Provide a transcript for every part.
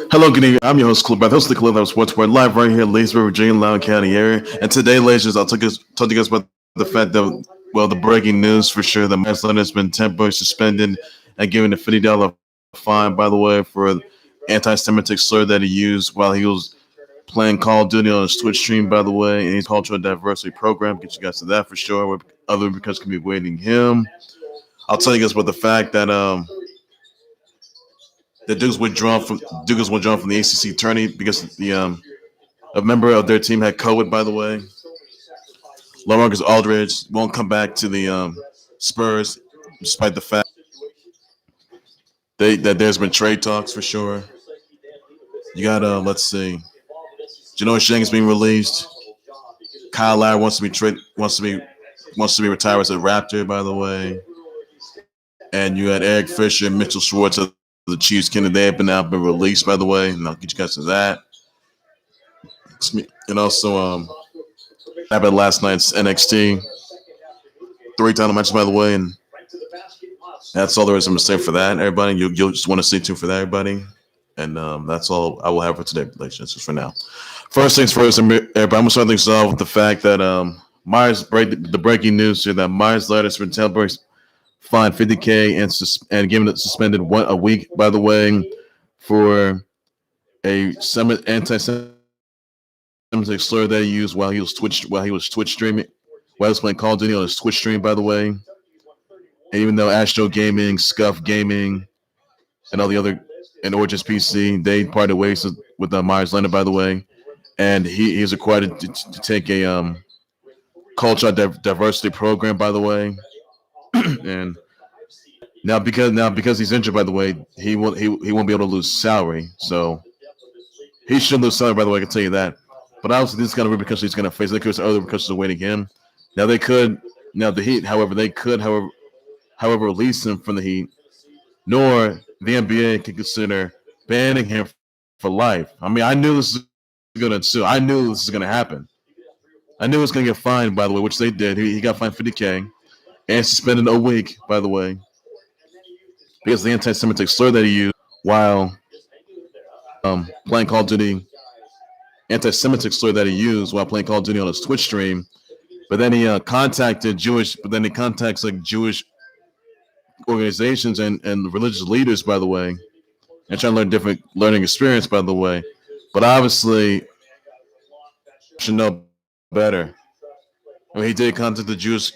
Hello, good evening. I'm your host, Khalil, host of the Khalil Sports Board, live right here in Leesburg, Virginia, Loudoun County area. And today, ladies, I'll talk to you guys about the fact that, well, the breaking news for sure, that Meyers Leonard has been temporarily suspended and given a $50 fine, by the way, for anti-Semitic slur that he used while he was playing Call of Duty on his Twitch stream, by the way, and his cultural diversity program. Get you guys to that for sure. Other because can be waiting him. I'll tell you guys about the fact that the Duke was withdrawn from the ACC Tourney because a member of their team had COVID. By the way, LaMarcus Aldridge won't come back to the Spurs, despite the fact that there's been trade talks for sure. You got let's see, Janoris Jenkins being released. Kyle Lowry wants to be retired as a Raptor, by the way. And you had Eric Fisher and Mitchell Schwartz of the Chiefs. They have been released, by the way, and I'll get you guys to that. And also, happened last night's NXT 3 title matches, by the way, and that's all there is to say for that, everybody. You'll just want to stay tuned for that, everybody. And that's all I will have for today, ladies and gentlemen, for now. First things first, everybody, I'm going to start things off with the fact that the breaking news here that Meyers Leonard has been temporarily fined $50K and given it suspended a week, by the way, for a anti-Semitic slur that he used while he was Twitch streaming, while he was playing Call of Duty on his Twitch stream, by the way. And even though Astro Gaming, Scuff Gaming, and all the other, and Origins PC, they parted ways with Meyers Leonard, by the way, and he is required to take a cultural diversity program, by the way. And now because he's injured, by the way, he won't be able to lose salary. So he should lose salary, by the way, I can tell you that. But obviously this is kind of repercussions he's going to face. There's other repercussions awaiting him. Now the Heat, however, release him from the Heat, nor the NBA can consider banning him for life. I mean, I knew this was going to ensue. I knew this was going to happen. I knew he was going to get fined, by the way, which they did. He got fined $50K. And suspended a week, by the way, because of the anti-Semitic slur that he used while playing Call of Duty. Anti-Semitic slur that he used while playing Call of Duty on his Twitch stream. But then he contacted Jewish organizations and religious leaders, by the way, and trying to learn different learning experience, by the way. But obviously, should know better. I mean, he did contact the Jewish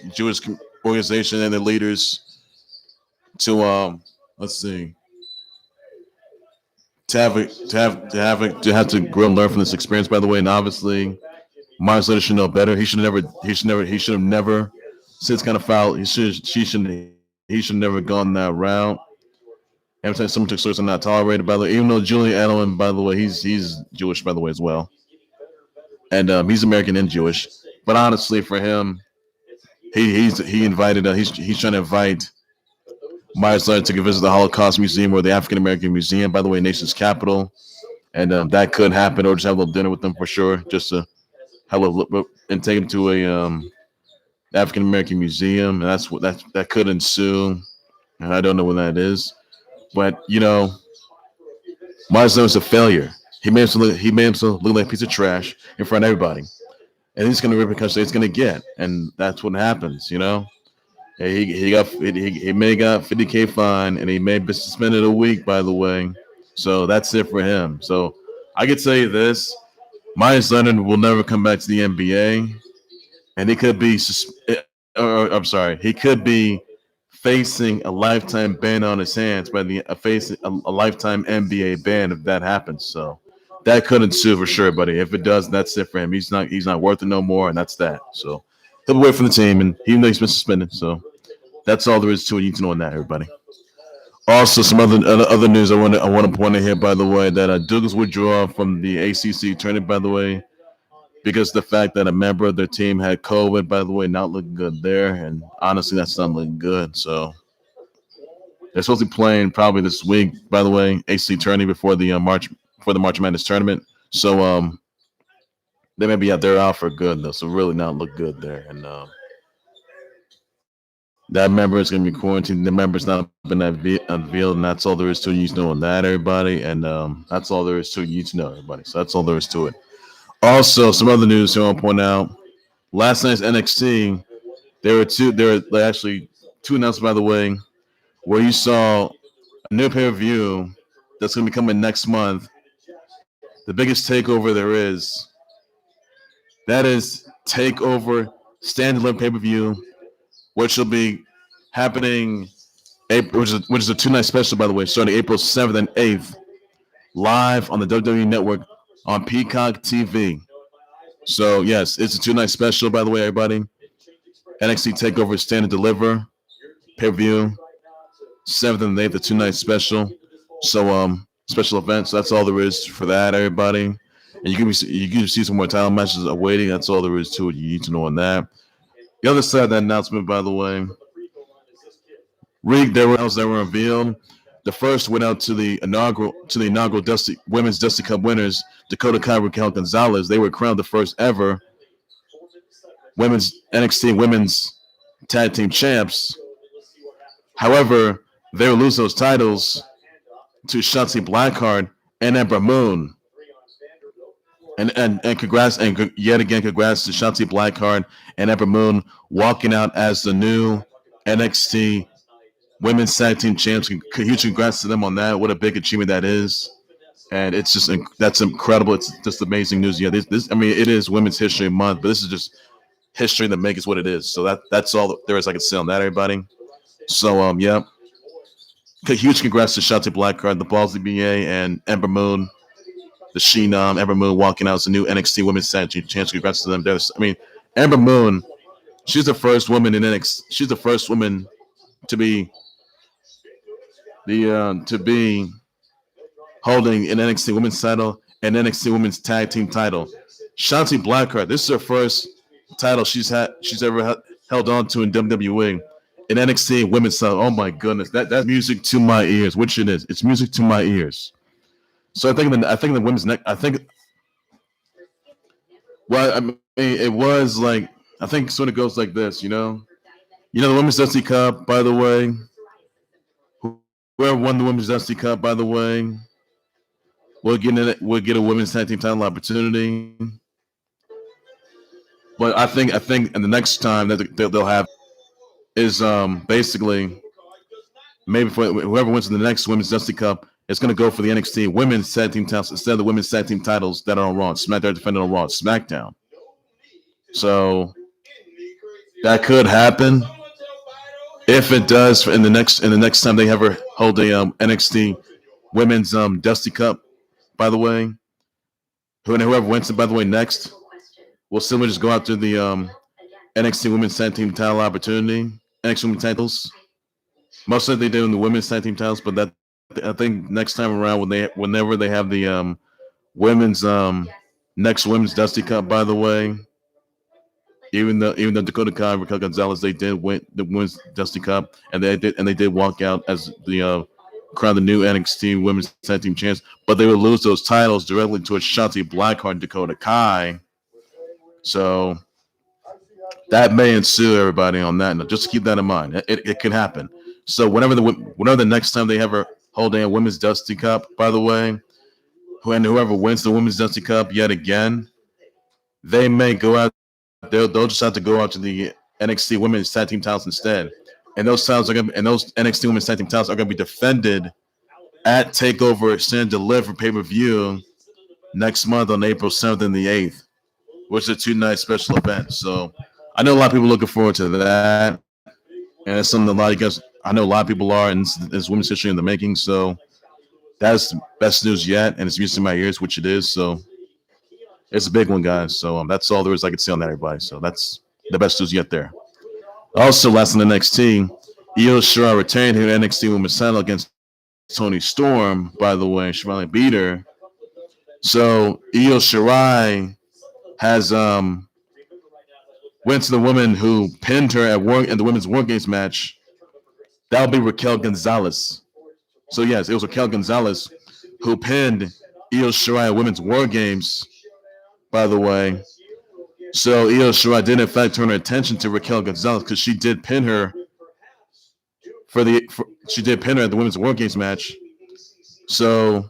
organization and the leaders to let's see, to have to grow and learn from this experience, by the way. And obviously Meyers Leonard should know better. He should have never since kind of foul. He should never gone that route. Every time someone took source are not tolerated, by the way, even though Julian Edelman, by the way, he's Jewish, by the way, as well. And he's American and Jewish. But honestly, for him, he's trying to invite Meyers Leonard to visit the Holocaust Museum or the African American Museum, by the way, nation's capital, and that could happen, or just have a little dinner with them for sure, just to have a look and take him to a African American Museum, and that could ensue, and I don't know when that is, but Meyers Leonard's a failure. He made himself look like a piece of trash in front of everybody. And he's going to repercussions it's going to get, and that's what happens, He may got $50K fine, and he may be suspended a week, by the way. So that's it for him. So I could tell you this: Meyers Leonard will never come back to the NBA, and he could be he could be facing a lifetime ban on his hands facing a lifetime NBA ban if that happens. So that could ensue for sure, buddy. If it does, that's it for him. He's not worth it no more, and that's that. So he'll be away from the team, and even though he's been suspended, so that's all there is to it. You need to know on that, everybody. Also, some other news I want to point out here, by the way, that Duke is withdrawn from the ACC Tourney, by the way, because of the fact that a member of their team had COVID, by the way, not looking good there, and honestly, that's not looking good. So they're supposed to be playing probably this week, by the way, ACC Tourney before the March Madness tournament. So they may be out there out for good though. So really not look good there. And That member is going to be quarantined. The member's not been unveiled, and that's all there is to it. You need to know on that, everybody. And that's all there is to it. You need to know, everybody. So that's all there is to it. Also, some other news I want to point out. Last night's NXT, there were actually two announcements, by the way, where you saw a new pay-per-view that's going to be coming next month. The biggest takeover there is. That is Takeover Stand Deliver pay-per-view, which will be happening, which is a 2-night special, by the way, starting April 7th and 8th, live on the WWE Network on Peacock TV. So, yes, it's a 2-night special, by the way, everybody. NXT Takeover Stand and Deliver pay-per-view, 7th and 8th, a 2-night special. So, special event. So that's all there is for that, everybody. And you can see some more title matches awaiting. That's all there is to it. You need to know on that. The other side of that announcement, by the way, there were else that were revealed. The first went out to the inaugural Women's Dusty Cup winners, Dakota Kai Raquel Gonzalez. They were crowned the first ever NXT Women's Tag Team Champs. However, they will lose those titles to Shotzi Blackheart and Ember Moon. And congrats, and yet again, congrats to Shotzi Blackheart and Ember Moon walking out as the new NXT Women's Tag Team Champs. Huge congrats to them on that. What a big achievement that is. And it's just, that's incredible. It's just amazing news. Yeah, I mean, it is Women's History Month, but this is just history that makes what it is. So that's all there is I can say on that, everybody. So, yeah. Huge congrats to Shotzi Blackheart, the Ballsy BA, and Ember Moon. The Sheenom, Ember Moon walking out as the new NXT Women's Tag Team Champs. Congrats to them. I mean, Ember Moon, she's the first woman in NXT. She's the first woman to be holding an NXT Women's title and NXT Women's Tag Team title. Shotzi Blackheart, this is her first title she's ever held on to in WWE. An NXT Women's title. Oh my goodness, that's music to my ears. Which it is. It's music to my ears. So I think the women's neck. Well, I mean, it was like, I think sort of goes like this, the Women's Dusty Cup, by the way. Whoever won the Women's Dusty Cup, by the way, we'll get a women's tag team title opportunity. But I think, and the next time that they'll have is basically maybe for whoever wins the next Women's Dusty Cup. It's going to go for the NXT Women's Tag Team titles instead of the Women's Tag Team titles that are on Raw. They're defended on Raw, SmackDown. So that could happen. If it does, in the next time they ever hold a NXT Women's Dusty Cup, by the way, whoever wins it, by the way, next, will simply just go after the NXT Women's Tag Team title opportunity, NXT Women's titles. Mostly they do in the Women's Tag Team titles, but I think next time around whenever they have the women's next Women's Dusty Cup, by the way, even though Dakota Kai Raquel Gonzalez, they did win the Women's Dusty Cup, and they did walk out as the crown the new NXT Women's Tag Team Champs, but they would lose those titles directly to a Shotzi Blackheart and Dakota Kai. So that may ensue, everybody, on that. Just to keep that in mind, it could happen. So whenever the next time they ever hold a Women's Dusty Cup, by the way, whoever wins the Women's Dusty Cup yet again, they may go out. They'll just have to go out to the NXT Women's Tag Team titles instead, and those titles those NXT Women's Tag Team titles are going to be defended at Takeover Stand Deliver pay-per-view next month on April 7th and the 8th, which is a 2-night special event. So I know a lot of people are looking forward to that, and it's something I know a lot of people are, and it's women's history in the making. So that's the best news yet, and it's music in my ears, which it is. So it's a big one, guys. So that's all there is I can say on that, everybody. So that's the best news yet there. Also, last in the NXT, Io Shirai retained her NXT Women's title against Toni Storm. By the way, she finally beat her. So Io Shirai has went to the woman who pinned her in the women's War Games match. That'll be Raquel Gonzalez. So yes, it was Raquel Gonzalez who pinned Io Shirai at Women's War Games, by the way. So Io Shirai did in fact turn her attention to Raquel Gonzalez because she did pin her she did pin her at the Women's War Games match. So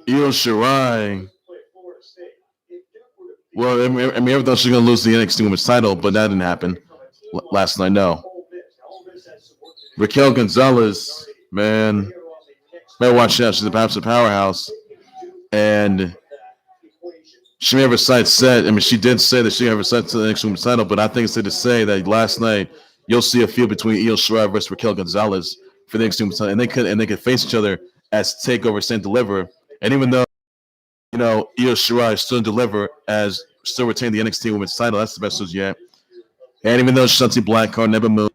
Io Shirai, well, I mean, everyone thought she was going to lose the NXT Women's title, but that didn't happen last night. No. Raquel Gonzalez, man, better watch out. She's a powerhouse, and she may have her sights set. I mean, she did say that she had her sights to the NXT Women's title, but I think it's safe to say that last night you'll see a feud between Io Shirai versus Raquel Gonzalez for the NXT Women's title, and they could face each other as Takeover, Stand Deliver, and even though Io Shirai still deliver as still retain the NXT Women's title, that's the best news yet. And even though Shotzi Blackheart Ember Moon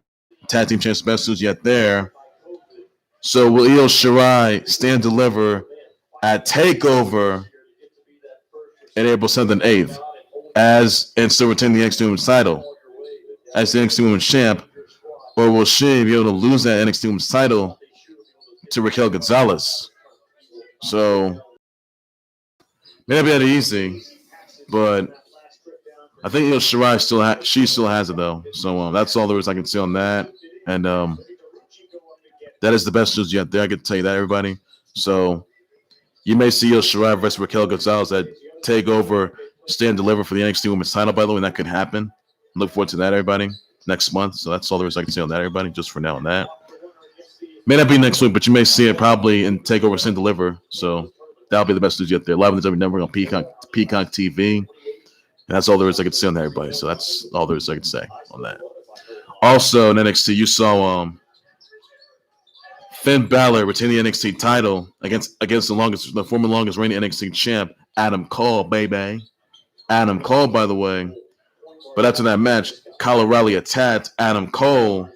tag team champs, best news yet there. So will Io Shirai stand deliver at Takeover in April 7th and 8th and still retain the NXT Women's title as the NXT Women's champ, or will she be able to lose that NXT Women's title to Raquel Gonzalez? So may not be that easy, but I think Io Shirai still has it though. So that's all there is I can say on that, and that is the best news yet there. I can tell you that, everybody. So you may see Io Shirai versus Raquel Gonzalez at Takeover, Stand Deliver for the NXT Women's title. By the way, and that could happen. Look forward to that, everybody, next month. So that's all there is I can say on that, everybody. Just for now on that. May not be next week, but you may see it probably in Takeover, Stand Deliver. So that'll be the best news yet there. Live on the WWE Network on Peacock TV. And that's all there is I can say on that, everybody. So that's all there is I can say on that. Also, in NXT, you saw Finn Balor retain the NXT title against the former longest reigning NXT champ, Adam Cole, baby. Adam Cole, by the way. But after that match, Kyle O'Reilly attacked Adam Cole,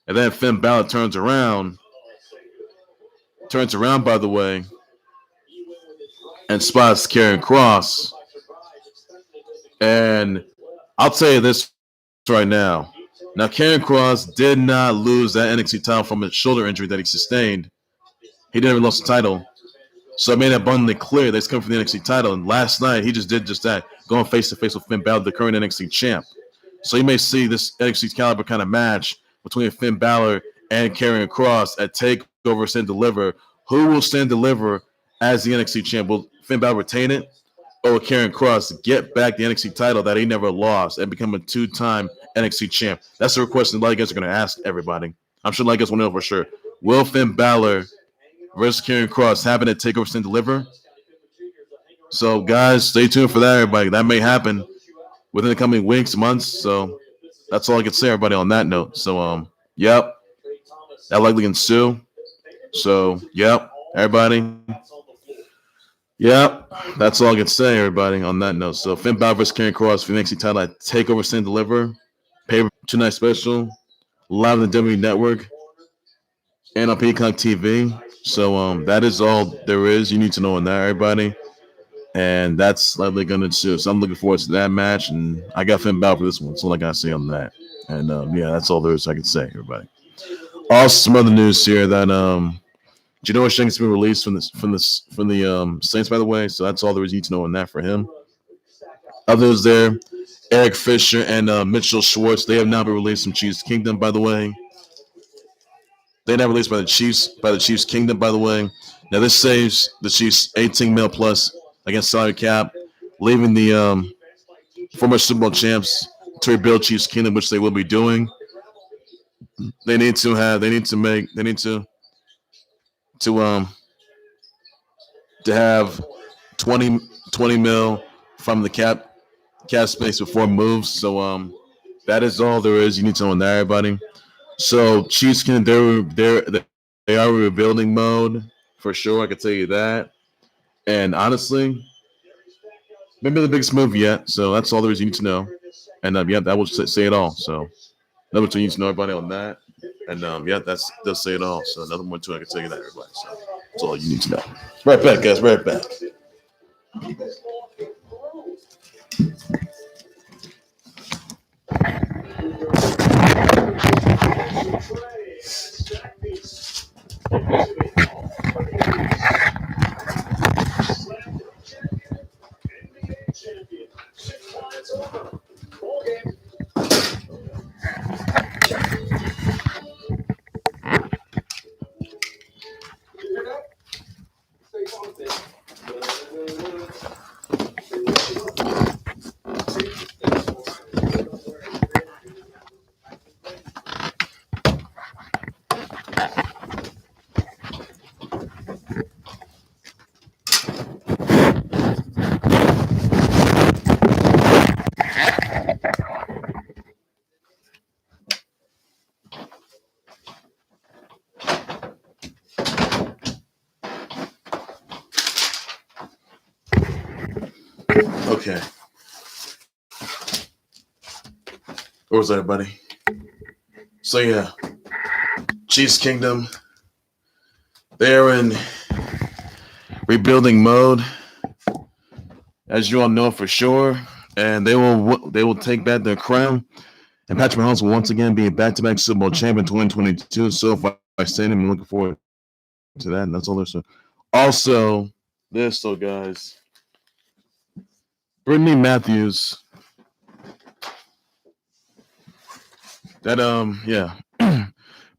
and then Finn Balor turns around, by the way, and spots Karrion Kross. And I'll tell you this right now. Now, Karrion Kross did not lose that NXT title from a shoulder injury that he sustained. He never lost the title. So it made it abundantly clear that he's coming for the NXT title. And last night, he just did just that, going face-to-face with Finn Balor, the current NXT champ. So you may see this NXT caliber kind of match between Finn Balor and Karrion Kross at Takeover, Stand Deliver. Who will Stand Deliver as the NXT champ? Will Finn Balor retain it? Or will Karrion Kross get back the NXT title that he never lost and become a two-time NXT champ? That's the question a lot of guys are going to ask everybody. I'm sure a lot of guys want to know for sure. Will Finn Balor versus Karrion Kross happen at Takeover, Stand Deliver? So, guys, stay tuned for that, everybody. That may happen within the coming weeks, months. So that's all I can say, everybody, on that note. So, yep, that likely ensue. So, yep, everybody. Yep, that's all I can say, everybody, on that note. So, Finn Balor versus Karrion Kross for the NXT title at Takeover, Stand Deliver. Pay tonight special, live on the WWE Network and on Peacock TV. So, that is all there is you need to know on that, everybody. And that's likely going to ensue. So I'm looking forward to that match. And I got Finn Balor for this one. That's all I got to say on that. And, yeah, that's all there is I can say, everybody. Also, some other news here that Janoris Jenkins has been released from the Saints, by the way. So that's all there is you need to know on that for him. Others there, Eric Fisher and Mitchell Schwartz, they have now been released from Chiefs Kingdom, by the way. They're now released by the Chiefs Kingdom, by the way. Now, this saves the Chiefs $18 million plus against salary cap, leaving the former Super Bowl champs to rebuild Chiefs Kingdom, which they will be doing. They need to have 20 mil from the cap space before moves. So that is all there is you need to know on that, everybody. So Chiefs Kingdom, they are in rebuilding mode for sure. I can tell you that. And honestly, maybe the biggest move yet. So that's all there is you need to know. And yeah, that will say it all. So another two you need to know, everybody, on that. And yeah, that does say it all. So another one too, I can tell you that, everybody. So that's all you need to know. Right back, guys. Right back. Okay. Where was that, buddy? So yeah, Chiefs Kingdom. They're in rebuilding mode, as you all know for sure, and they will take back their crown. And Patrick Mahomes will once again be a back-to-back Super Bowl champion 2022. So if I say him, I'm looking forward to that. And that's all there's. Also, this, so guys, Brittany Matthews. That yeah,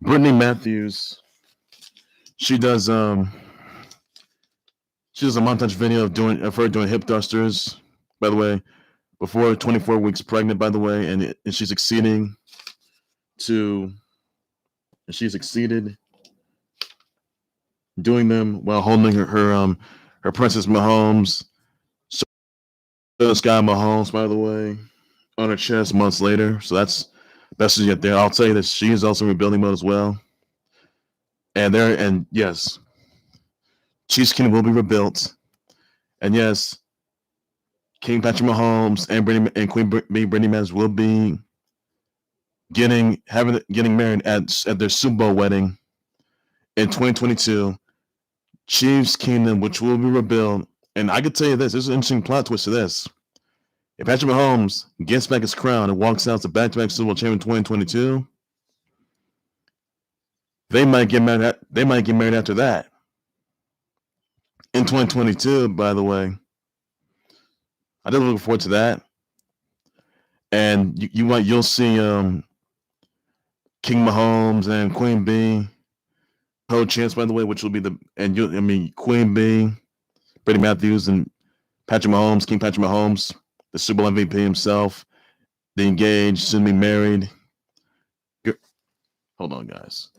Brittany Matthews. She does a montage video of her doing hip thrusters. By the way, before 24 weeks pregnant. By the way, and she's exceeded doing them while holding her Princess Mahomes, Sky Mahomes, by the way, on her chest months later. So that's yet there. I'll tell you that she is also in rebuilding mode as well. And yes, Chiefs Kingdom will be rebuilt. And yes, King Patrick Mahomes and Queen Brittany Matthews will be getting married at their Super Bowl wedding in 2022. Chiefs Kingdom, which will be rebuilt. And I could tell you this: there's an interesting plot twist to this. If Patrick Mahomes gets back his crown and walks out to back-to-back Super Bowl champion 2022, they might get married. They might get married after that in 2022. By the way, I did look forward to that. And you'll see King Mahomes and Queen Bee co-champs, by the way, which will be Queen Bee, Brittany Matthews, and Patrick Mahomes, King Patrick Mahomes, the Super Bowl MVP himself. They engaged, soon be married. Hold on, guys.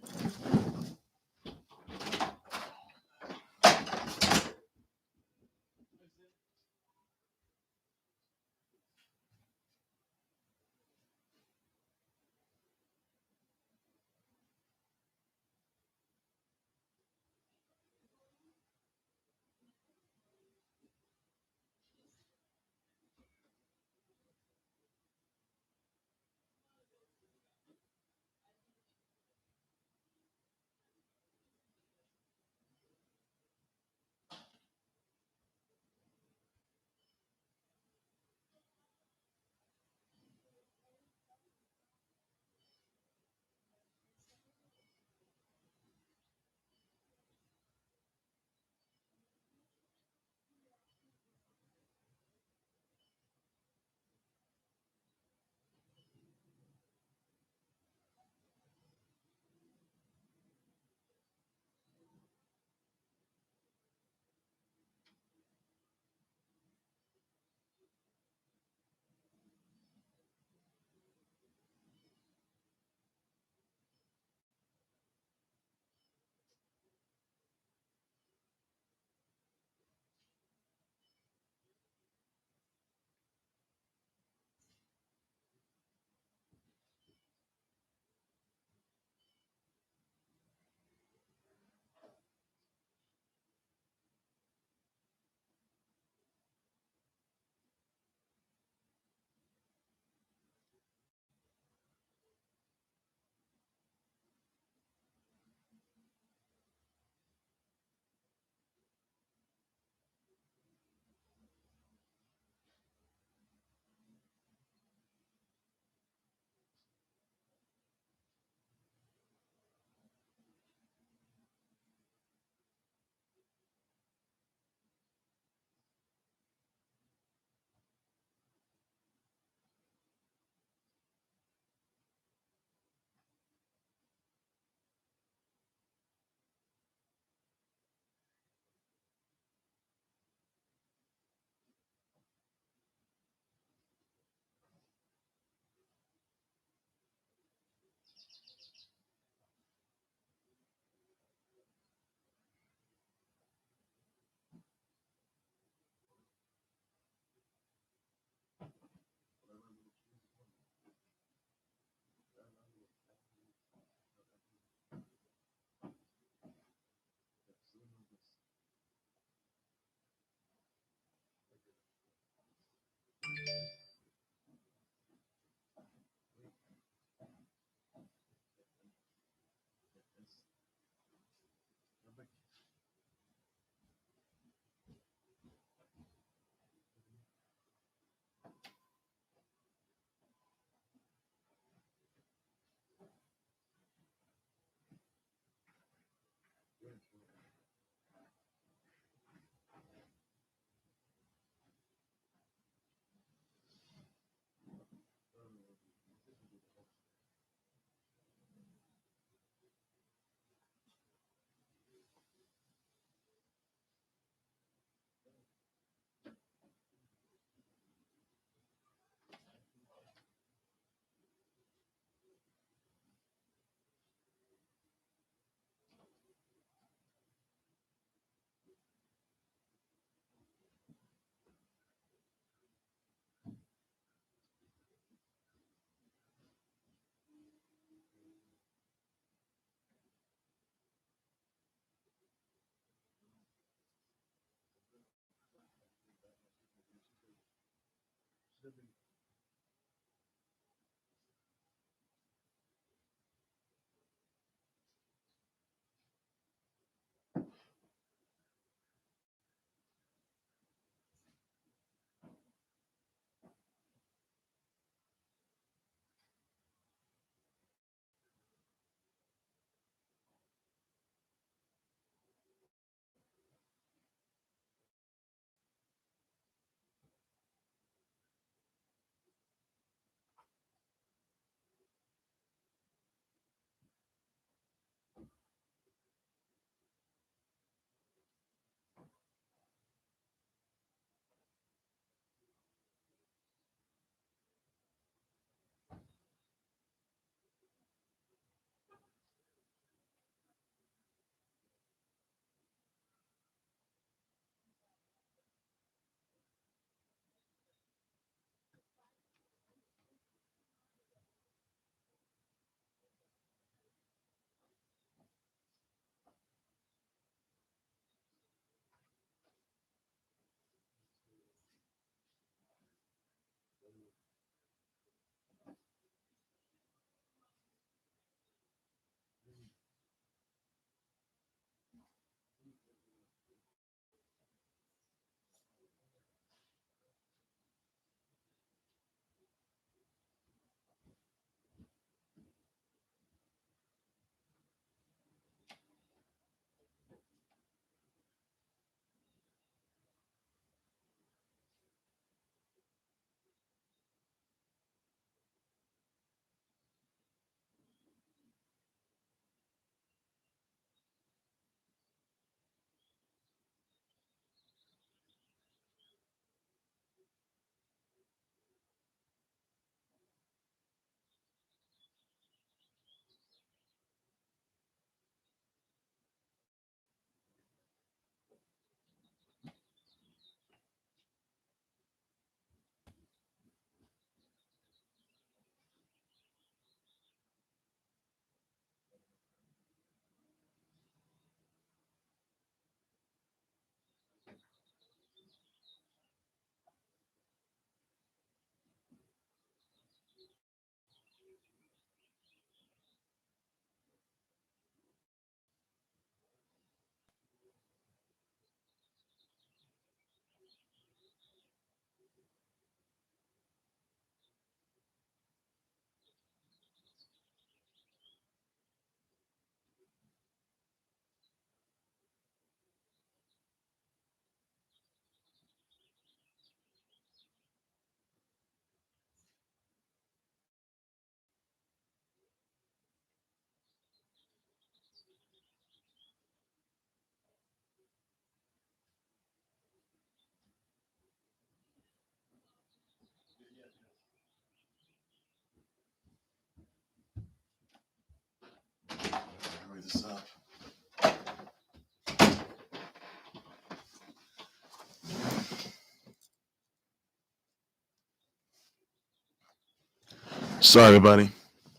Sorry, everybody.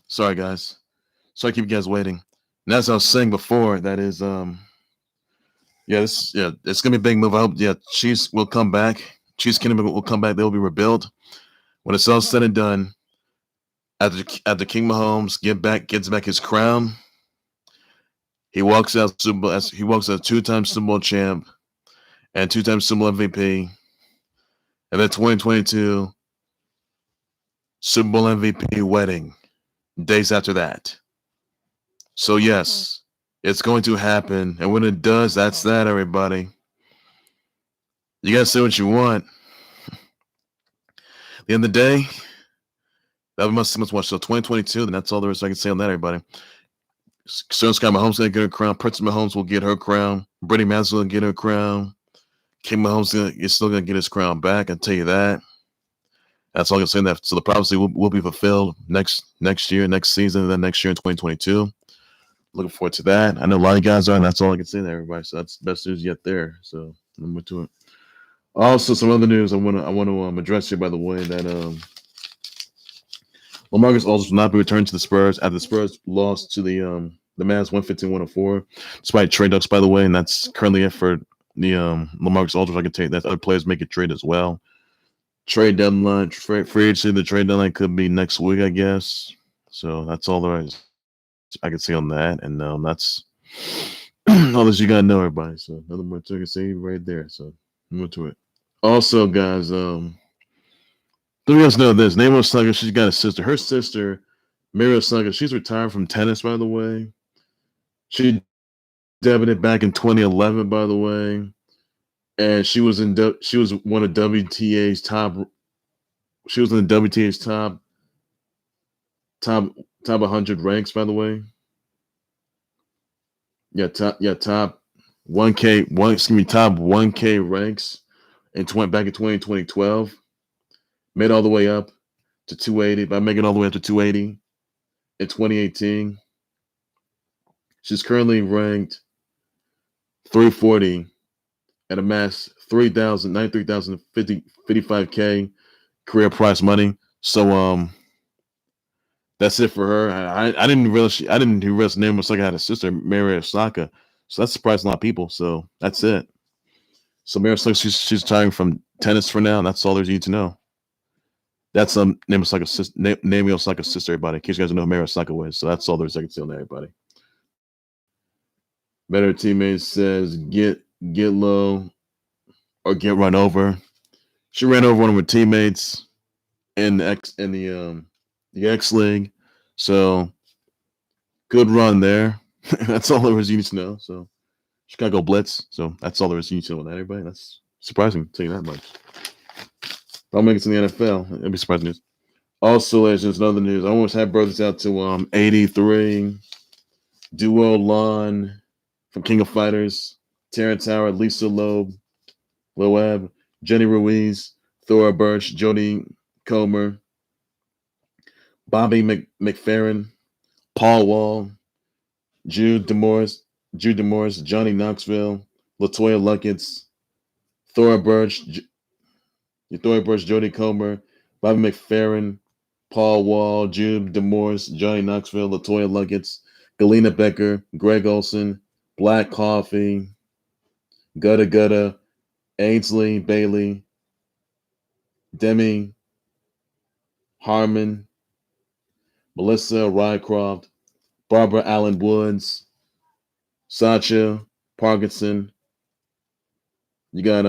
Sorry, guys. Sorry to keep you guys waiting. And as I was saying before, that is, it's gonna be a big move. I hope, Chiefs will come back. Chiefs Kingdom will come back. They'll be rebuilt when it's all said and done. After King Mahomes gets back his crown, he walks out as two-time Super Bowl champ and two-time Super Bowl MVP, and then 2022 Super Bowl MVP wedding days after that. So yes, it's going to happen, and when it does, that's that, everybody. You gotta say what you want. At the end of the day, that must watch. So 2022, then that's all there is I can say on that, everybody. Scott Mahomes gonna get her crown. Princess Mahomes will get her crown. Brittany Mahomes will get her crown. King Mahomes is still gonna get his crown back. I tell you that. That's all I can say. That so the prophecy will be fulfilled next year, next season, and then next year in 2022. Looking forward to that. I know a lot of guys are, and that's all I can say to everybody. So that's the best news yet there. So I'm to it. Also, some other news I want to address here. By the way, that LaMarcus Aldridge will not be returned to the Spurs after the Spurs lost to the Mavs 115-104, despite trade ducks, by the way, and that's currently it for the LaMarcus Aldridge. I can take that. Other players make a trade as well. Trade deadline, free agency. The trade deadline could be next week, I guess. So that's all there is I can say on that, and that's all that you gotta know, everybody. So nothing more to say right there. So move to it. Also, guys, let me guys know this. Naomi Osaka, she's got a sister. Her sister, Mary Osaka, she's retired from tennis, by the way. She debuted back in 2011, by the way, and she was one of WTA's top. She was in the WTA's top 100 ranks, by the way. Top 1K ranks, and went back in 2012. Made all the way up to 280 by making all the way up to 280 in 2018. She's currently ranked 340 at a mass 93,055K career prize money. So that's it for her. I didn't realize Naomi Osaka had a sister, Mary Osaka. So that surprised a lot of people. So that's it. So Mary Osaka, she's retiring from tennis for now. And that's all there's you need to know. That's Naomi Osaka's sister, everybody. In case you guys don't know who Mary Osaka was. So that's all there's I can say on that, everybody. Better teammates says get low or get run over. She ran over one of her teammates in the X League. So good run there. That's all there is you need to know. So Chicago Blitz. So that's all there is you need to know on that, everybody. That's surprising, to tell you that much. If I'll make it to the NFL, it'd be surprising news. Also, there's another news. I almost had brothers out to 83, Duo Lon from King of Fighters, Terrence Howard, Lisa Loeb, Jenny Ruiz, Thora Birch, Jodie Comer, Bobby McFerrin, Paul Wall, Jude Demorse, Johnny Knoxville, Latoya Luckett, Thora Birch, Jodie Comer, Bobby McFerrin, Paul Wall, Jude Demorse, Johnny Knoxville, Latoya Luckett, Galena Becker, Greg Olson, Black Coffee, Gutta, Ainsley Bailey, Demi Harmon, Melissa Rycroft, Barbara Allen Woods, Sacha Parkinson. You got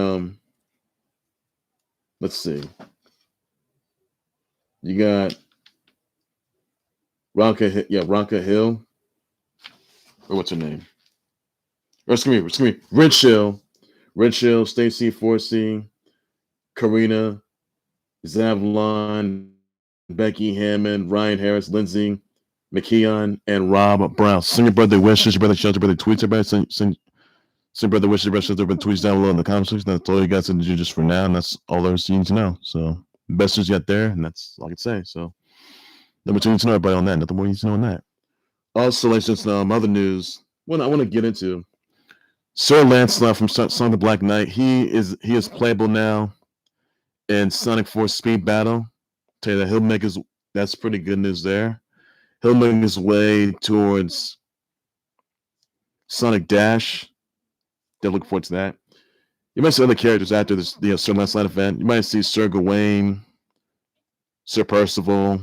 let's see. You got Ronka Hill. Or what's her name? Or excuse me. Rich Hill, Stacey Forsey, Karina Zavlon, Becky Hammond, Ryan Harris, Lindsay McKeon, and Rob Brown. Send your birthday wishes, your birthday shout, your birthday tweets, everybody. Send your birthday wishes, your birthday tweets down below in the comment section. That's all you guys can do just for now, and that's all there's you need to know. So best news you got there, and that's all I can say. So number two, you need to know everybody on that. Nothing more you need to know on that. Also, like just other news, I want to get into Sir Lancelot from Song the Black Knight. He is playable now in Sonic Force Speed Battle. Tell you that he'll make his That's pretty good news there. He'll make his way towards Sonic Dash. They're looking forward to that. You might see other characters after this, Sir Lancelot event. You might see Sir Gawain, Sir Percival,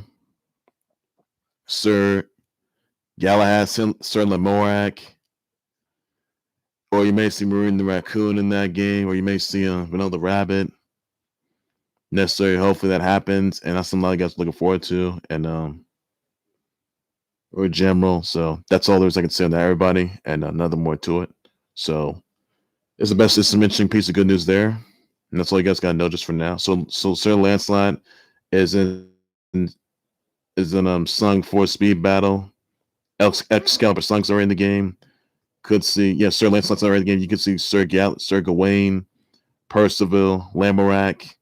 Sir Galahad, Sir Lamorak, or you may see Marine the Raccoon in that game, or you may see Vanilla the Rabbit. Necessary, hopefully that happens, and that's something a lot of guys are looking forward to, and or general. So that's all there's I can say on that, everybody, and nothing more to it. So it's some interesting piece of good news there, and that's all you guys got to know just for now. So Sir Lancelot is in Sung for Speed Battle. Excalibur Sung's already in the game. Could see, Sir Lancelot's already in the game. You could see Sir Gawain, Percival, Lamorak,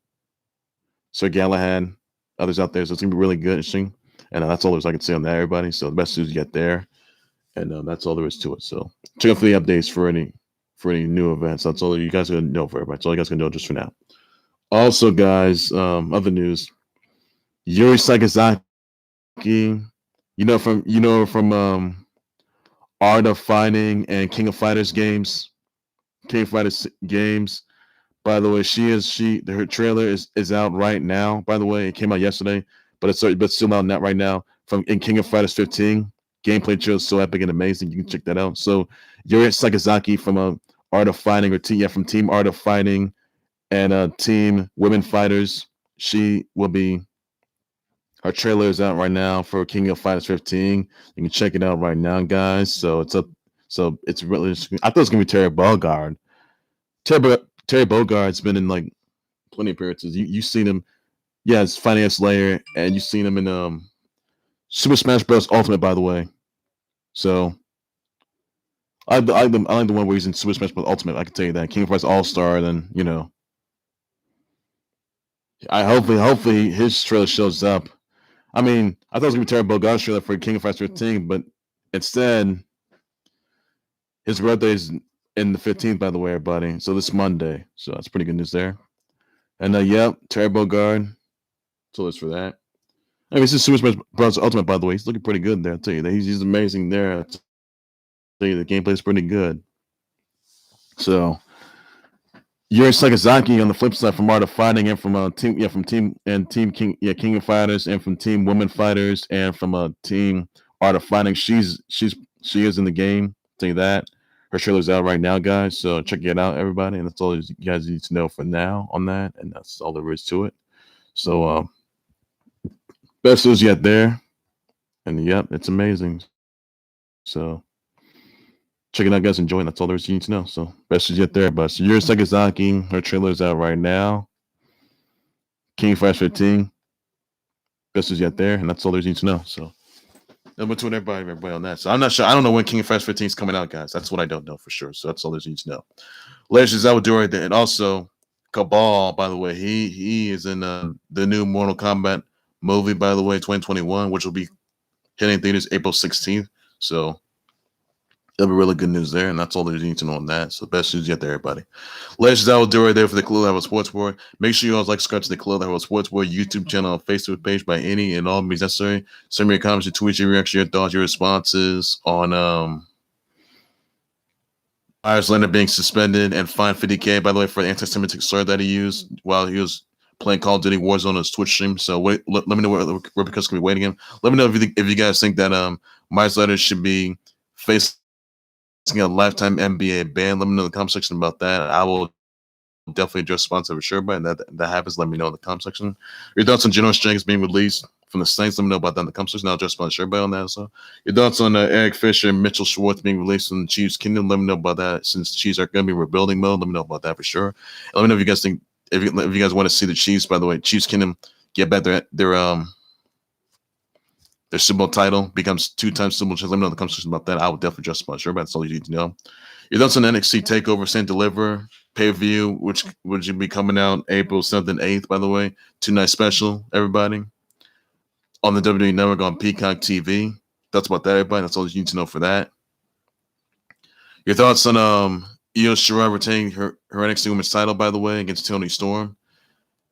Sir Galahad, others out there. So it's gonna be really good, interesting. And that's all there's I can say on that, everybody. So the best news you get there, and that's all there is to it. So check out for the updates for any new events. That's all you guys are gonna know for everybody. That's all you guys can know just for now. Also, guys, other news: Yuri Sakazaki, from Art of Fighting and King of Fighters games. By the way, her trailer is out right now. By the way, it came out yesterday, but it's still out right now. In King of Fighters 15, gameplay trailer is so epic and amazing. You can check that out. So Yuri Sakazaki from Art of Fighting, from Team Art of Fighting and Team Women Fighters. Her trailer is out right now for King of Fighters 15. You can check it out right now, guys. So it's up. So it's really interesting. I thought it was gonna be Terry Bogard. Terry Bogard's been in like plenty of appearances. You've seen him, it's Finance Slayer, and you've seen him in Super Smash Bros. Ultimate, by the way. So I like the one where he's in Super Smash Bros. Ultimate. I can tell you that. King of Fighters All Star, then I hopefully his trailer shows up. I mean, I thought it was gonna be Terry Bogard's trailer for King of Fighters 15, but instead his birthday is in the 15th, by the way, everybody. So this Monday. So that's pretty good news there. And Terry Bogard. So it's for that. I mean, this is Super Smash Bros. Ultimate, by the way. He's looking pretty good there. I'll tell you that. He's amazing there. I'll tell you the gameplay is pretty good. So Yuri Sakazaki on the flip side from Art of Fighting and from King of Fighters and from Team Women Fighters and from Team Art of Fighting. She is in the game. I'll tell you that. Her trailer's out right now, guys. So check it out, everybody. And that's all you guys need to know for now on that. And that's all there is to it. So best news yet there. And it's amazing. So check it out, guys. Enjoy it. That's all there is you need to know. So best news yet there. But so Yuri Sakazaki, her trailer's out right now. King of Fighters 15. Best news yet there. And that's all there is you need to know. So I'm between everybody on that. So I'm not sure. I don't know when King of Fighters 15 is coming out, guys. That's what I don't know for sure. So that's all there's need to know. Legends I would do right there. And also Cabal, by the way, he is in the new Mortal Kombat movie, by the way, 2021, which will be hitting theaters April 16th. So that'll be really good news there, and that's all there's need to know on that. So best news yet there, everybody. Legends I will do right there for the Khalil Level Sports Board. Make sure you always like subscribe to the Khalil Level Sports Board YouTube channel and Facebook page by any and all means necessary. Send me your comments, your tweets, your reactions, your thoughts, your responses on Meyers Leonard being suspended and fined $50K, by the way, for the anti-Semitic slur that he used while he was playing Call of Duty Warzone on his Twitch stream. So let me know what repercussions can be waiting him. Let me know if you guys think that Meyers Leonard should be facing a lifetime NBA ban. Let me know in the comment section about that. I will definitely address sponsor for sure, but that happens. Let me know in the comment section. Your thoughts on Janoris Jenkins being released from the Saints? Let me know about that in the comment section. I'll address sponsor everybody on that. So your thoughts on Eric Fisher and Mitchell Schwartz being released from the Chiefs Kingdom? Let me know about that. Since Chiefs are going to be rebuilding mode, let me know about that for sure. And let me know if you guys think if you guys want to see the Chiefs. By the way, Chiefs Kingdom get back their Super Bowl title, becomes 2-time Super Bowl champions. Let me know in the comment section about that. I will definitely address sponsor everybody. That's all you need to know. Your thoughts on NXT Takeover, Stand Deliver pay-per-view, which will be coming out April 7th and 8th, by the way. 2-night special, everybody. On the WWE Network on Peacock TV. That's about that, everybody. That's all you need to know for that. Your thoughts on Io Shirai retaining her NXT Women's title, by the way, against Toni Storm.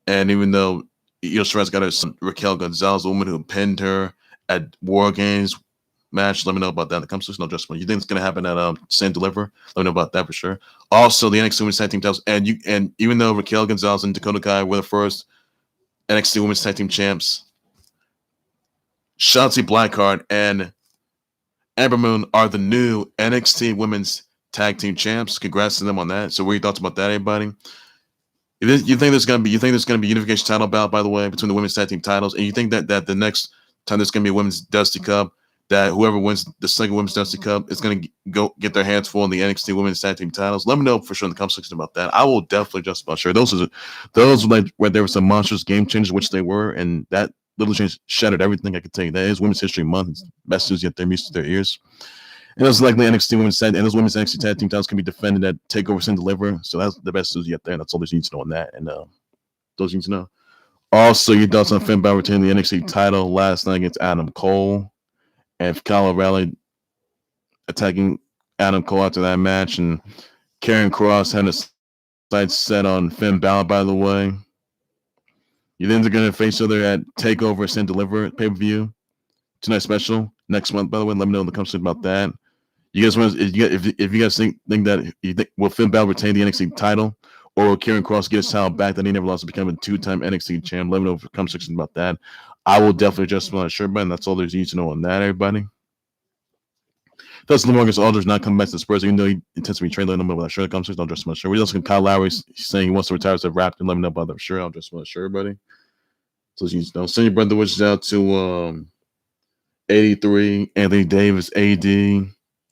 And even though Io Shirai's got her son, Raquel Gonzalez, the woman who pinned her at War Games match. Let me know about that in the comments section. No, just you think it's gonna happen at Stand Deliver? Let me know about that for sure. Also, the NXT Women's Tag Team titles, and even though Raquel Gonzalez and Dakota Kai were the first NXT Women's Tag Team champs, Shotzi Blackheart and Ember Moon are the new NXT Women's Tag Team champs. Congrats to them on that. So, what are your thoughts about that, everybody? You think there's gonna be unification title bout, by the way, between the women's tag team titles, and you think that the next time there's gonna be a women's Dusty Cup, that whoever wins the second women's Dusty Cup is gonna go get their hands full in the NXT women's tag team titles? Let me know for sure in the comment section about that. I will definitely just about sure. Those like where there were some monstrous game changes, which they were, and that little change shattered everything. I can tell you that is Women's History Month. It's best news yet. They're used to their ears. And those likely NXT women's tag, and those women's NXT tag team titles can be defended at Takeover Stand Deliver. So that's the best news yet there. And that's all there's need to know on that. And those you need to know. Also, your thoughts on Finn Balor retaining the NXT title last night against Adam Cole, and Kyle O'Reilly attacking Adam Cole after that match, and Karrion Kross had a sights set on Finn Balor. By the way, you think they're going to face each other at Takeover Stand Deliver pay-per-view tonight special next month? By the way, let me know in the comments about that. You guys want if you guys think that will Finn Balor retain the NXT title, or will Karrion Kross get his title back that he never lost to become a 2-time NXT champ? Let me know in the comment section about that. I will definitely adjust my shirt button. That's all there's need to know on that, everybody. Dustin LaMarcus Aldridge not coming back to the Spurs, even though he intends to be traded. Let me know about that shirt. I'll dress my shirt. We also got Kyle Lowry saying he wants to retire as a Raptor. Let me know about that shirt. I'll dress my shirt, buddy. So you need to know. Send your brother wishes out to 83, Anthony Davis, AD,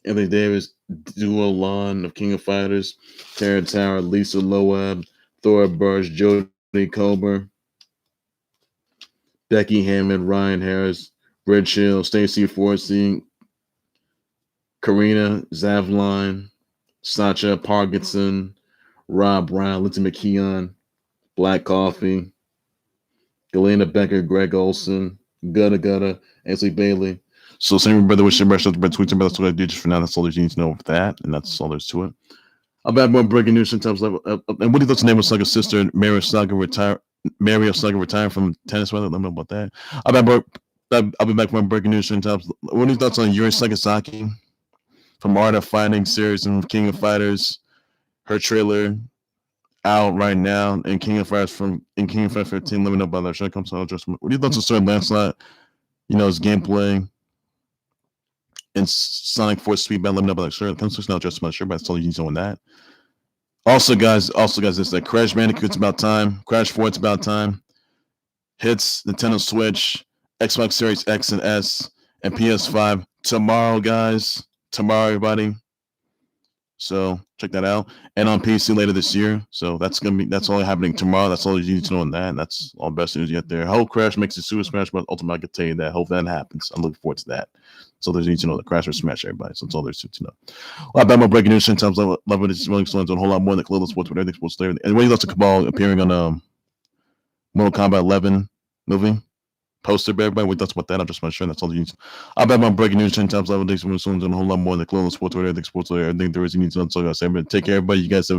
Anthony Davis, Duo Lon of King of Fighters, Tara Tower, Lisa Loeb, Thora Burch, Jody Colbert, Becky Hammond, Ryan Harris, Red Hill, Stacey Forsey, Karina Zavline, Sacha Parkinson, Rob Brown, Lindsey McKeon, Black Coffee, Galena Becker, Greg Olson, Gutta, Ainsley Bailey. So send your brother wish your best tweets and that's what I do just for now. That's all there's need to know of that, and that's all there's to it. I'll be back more breaking news sometimes. And what do you think's the name of Slugger's sister, Mary Slugger retiring from tennis? Let me know about that. I'll be back more breaking news sometimes. What are your thoughts on Yuri Sakazaki from Art of Fighting series and King of Fighters? Her trailer out right now in King of Fighters 15. Let me know about that. Should I come to adjustment? What do you thoughts on Sir Lancelot? You know, his gameplay and Sonic Force Speedbound. Let me know about that. Sure, come to now just my shirt, but that's all you need to know on that. Also, guys, this like Crash Bandicoot's about time. Crash 4, it's about time. Hits Nintendo Switch, Xbox Series X and S, and PS5 tomorrow, guys. Tomorrow, everybody. So check that out. And on PC later this year. So that's all happening tomorrow. That's all you need to know on that. And that's all the best news yet there. I hope Crash makes it Super Smash, but ultimately I can tell you that. I hope that happens. I'm looking forward to that. So there's need to know the Crash or Smash, everybody. So that's all there's to know. Well, about my breaking news, sometimes love it. It's really on a whole lot more than Khalil Sports with everything sports there. And when you lots of Cabal appearing on Mortal Kombat 11 movie poster, everybody. We thoughts about that. I'm just not sure. That's all you need. I'll bet my breaking news 10 times level. Thanks for listening to a whole lot more than Khalil Sports with everything sports there. Everything there is you need to know. So I say, take care, everybody. You guys have